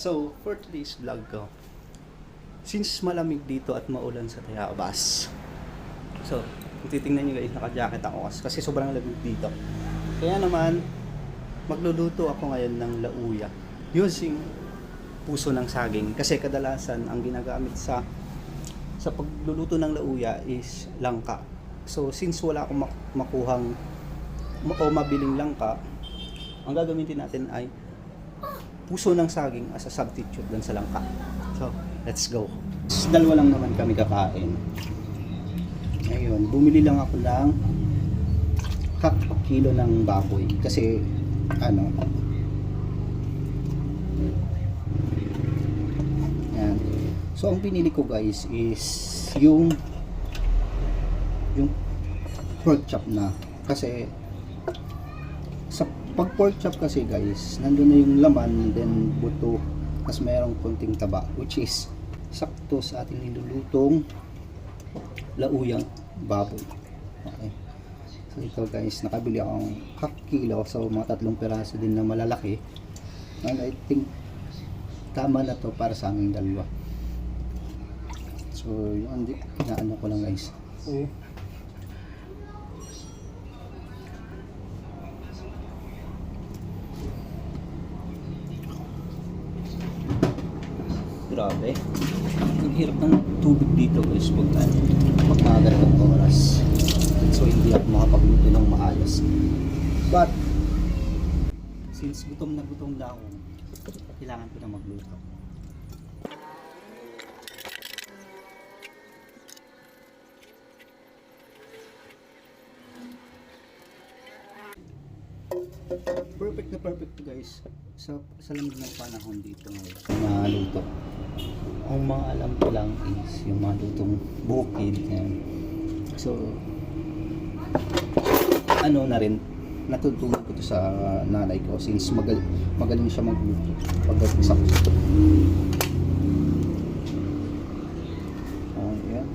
So, for today's vlog ko, since malamig dito at maulan sa Tayabas, so, kung titingnan nyo guys, naka-jacket ako kasi sobrang lamig dito. Kaya naman, magluluto ako ngayon ng lauya using puso ng saging. Kasi kadalasan, ang ginagamit sa pagluluto ng lauya is langka. So, since wala akong makuhang o mabiling langka, ang gagamitin natin ay puso ng saging as a substitute dun sa langka. So, let's go. Dalawa lang naman kami kakain. Ngayon, bumili lang ako ng half kilo ng baboy. Kasi, yan. So, ang pinili ko guys is yung pork chop na. Kasi, pag pork chop kasi guys, nandun na yung laman, then buto, tas mayroong konting taba, which is sakto sa ating nilulutong lauyang baboy. Okay. So ito guys, nakabili akong half kilo, so mga 3 peraso din na malalaki. And I think tama na to para sa aming dalawa. So yun, inaano ko lang guys. So, grabe, ang hirap ng tubig dito guys pag maaga ng oras, so hindi ako makapagluto ng maayos. But since gutom na ako, kailangan ko na magluto. Perfect guys sa lamig ng panahon dito ngayon na luto. Ang mga alam ko lang is yung mga lutong bukid yan. So na rin, natutunan ko to sa nanay ko since magaling siya magluto pagdating sa gusto. Yan.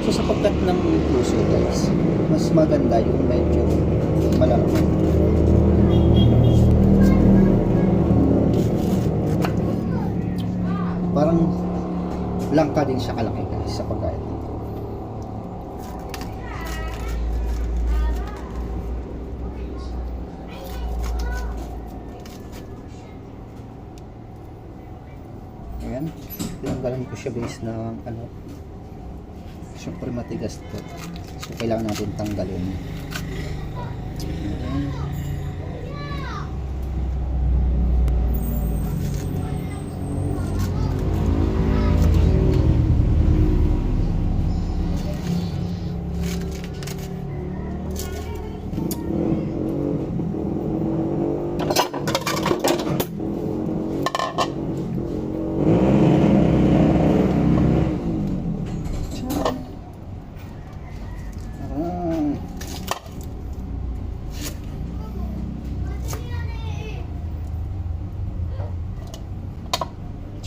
So sa pagkat ng puso guys, mas maganda yung medyo malalaki. Parang langka din siya kalaki guys sa pagkain. Ayan, tinanggalan ko siya guys ng syempre matigas to, so kailangan natin tanggalin.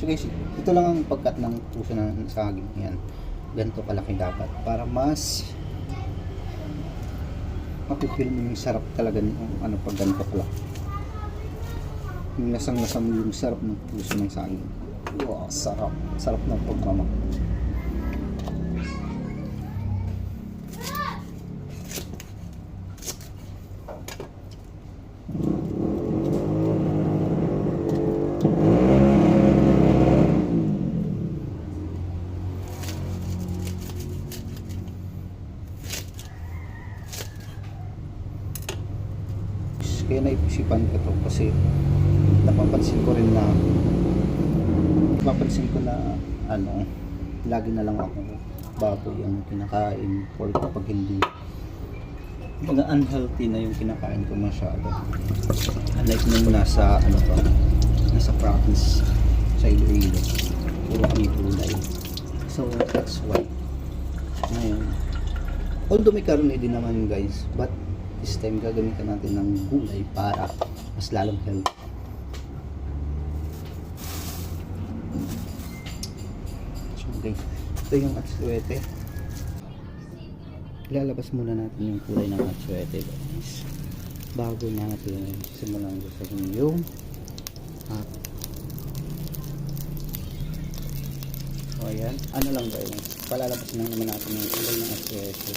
So guys, ito lang ang pagkat ng puso ng saging. Yan, ganito kalaki dapat para mas mapipil mo yung sarap talaga ng pag ganito kalaki. Yung lasang-lasang yung sarap ng puso ng saging. Wow, sarap ng pagmama. Kaya naisipan ko to kasi napapansin ko na lagi na lang ako baboy ang kinakain, or kapag hindi mga unhealthy na yung kinakain ko masyado, unlike nung nasa province sa Iloilo, puro kami gulay. So that's why ngayon, although may karne din naman guys, but This time gagamitan natin ng gulay para mas lalong healthy. So, okay. Ito yung atsuete. Ilalabas muna natin yung kulay ng atsuete guys. Bago natin simulan gusahin yung so ayan, ano lang guys, palalabas na naman natin yung kulay ng atsuete.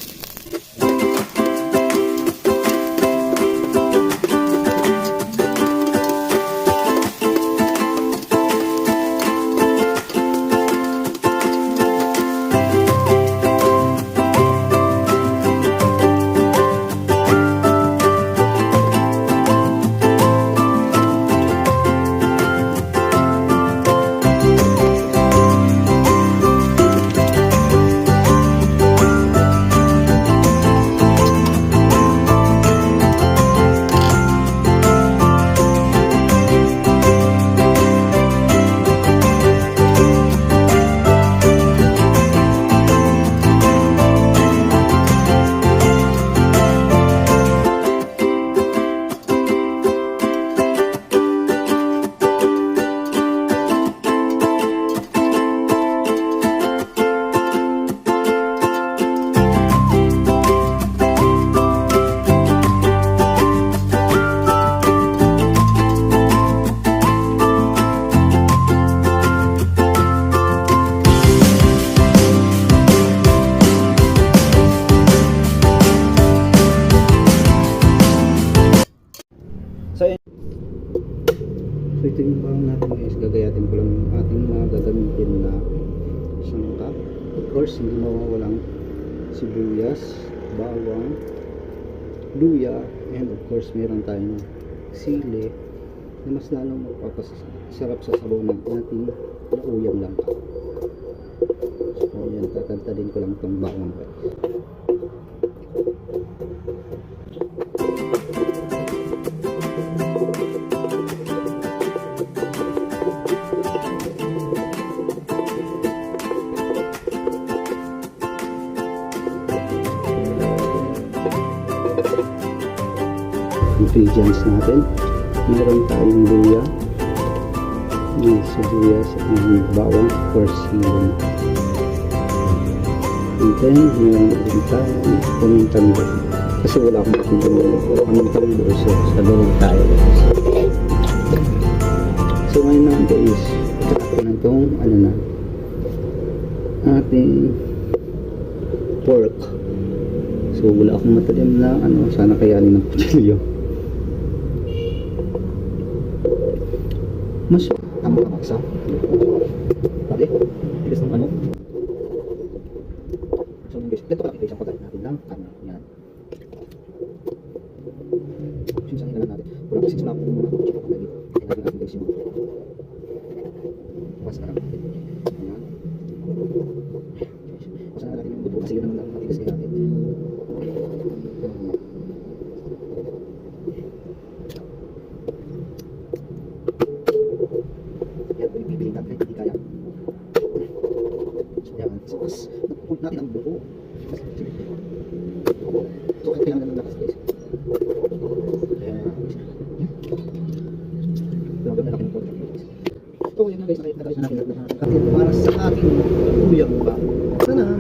So, ito yung parang natin guys, gagayatin ko lang yung ating mga gagamitin na sangka. Of course, hindi mawawalang sibuyas, bawang, luya, and of course, meron tayong sili na mas lalong magpapasarap sa sabaw ng ating nauyang langka. So, yan, tatantadin ko lang itong bawang guys. Ingredients natin, meron tayong luya, may sibuyas, and bawang for season, and then meron din tayong pamintang doon kasi wala akong pamintang doon, so sa loob tayo. So ngayon naman guys, ito na itong ano na ating pork. So wala akong matalim na ano, sana kayanin ng kutsilyo. Mas tama ka maksa. Pati, bilis ng ano. So guys, ito pala isang pagkain natin lang. Yan. Sinsanin na lang natin. Wala kasi sinap ko muna kung chika pagkain. Kaya natin natin guys yung pas na lang. Ayan. Basta na natin yung buto kasi yun ang matigas kaya natin. Natin ang buo. So, kailangan ng lakas guys. Kaya gawin na natin ng pork guys. So, yun na guys, nakita natin para sa ating uyang ba. Sana!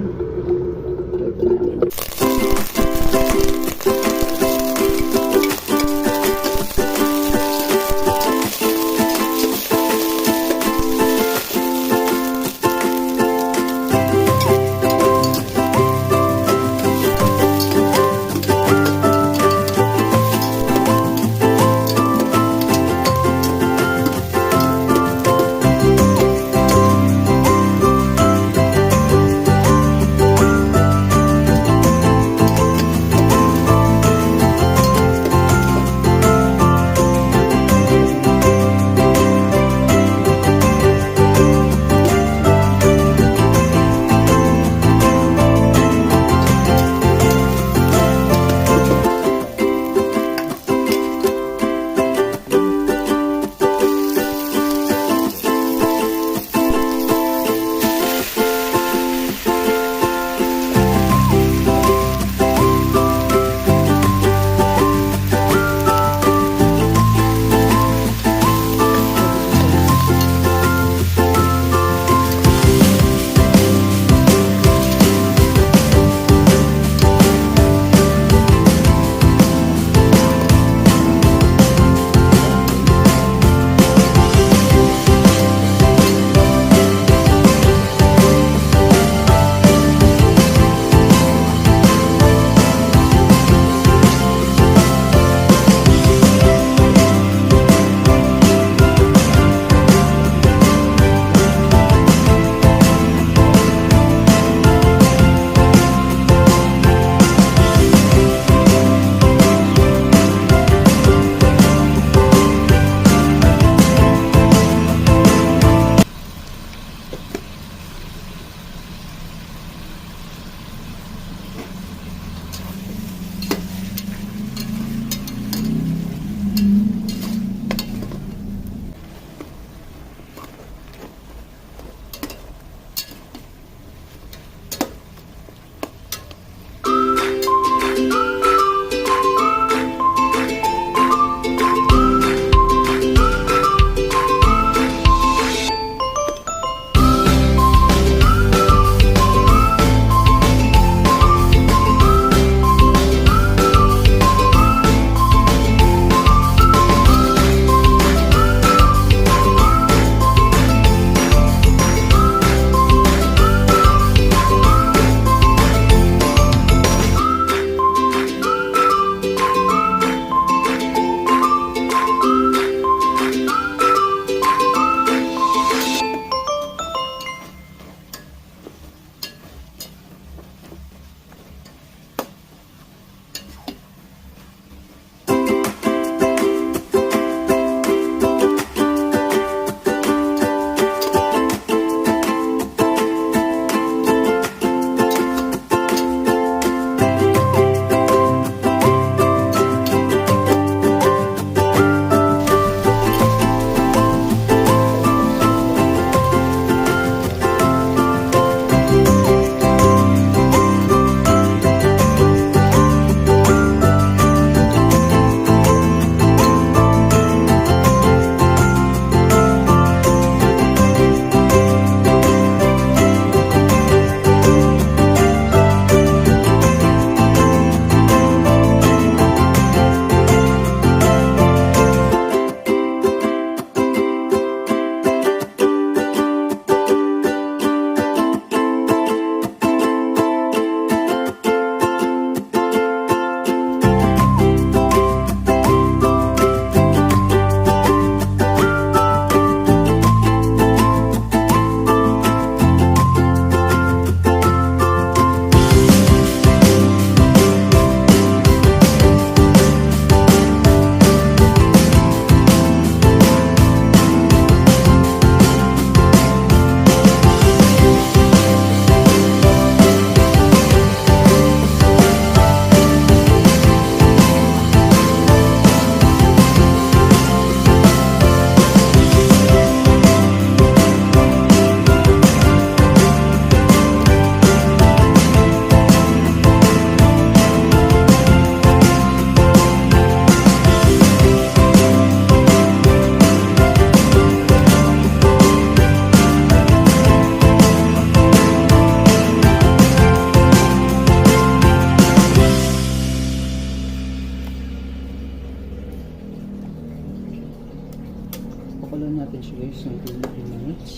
Pakakulan natin siya guys ng 2 minutes.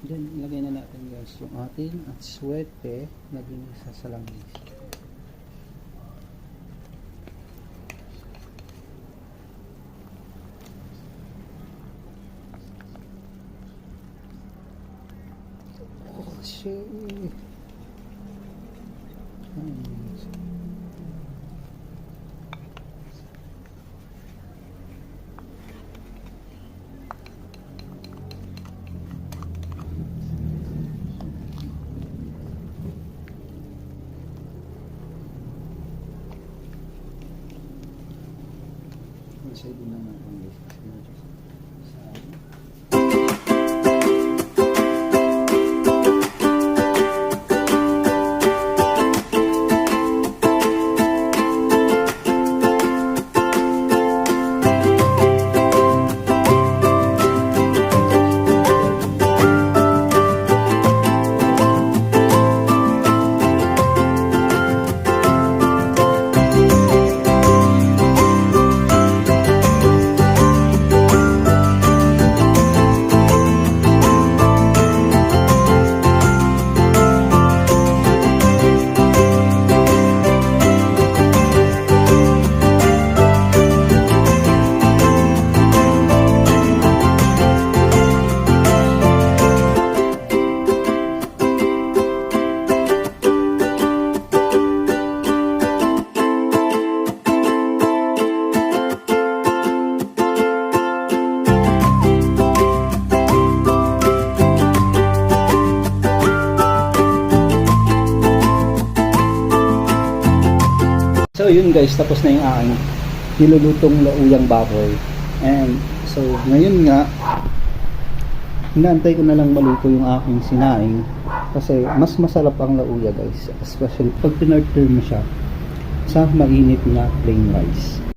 Then, ilagay na natin guys yung ating aswete na ginisa sa langis. Oh, shit. Masaya din naman ang guys kasi medyo sa So yun guys, tapos na yung aking nilulutong lauyang baboy. And so ngayon nga, inaantay ko na lang maluto yung aking sinaing kasi mas masarap ang lauya guys, especially pag pinarter mo siya sa mainit na plain rice.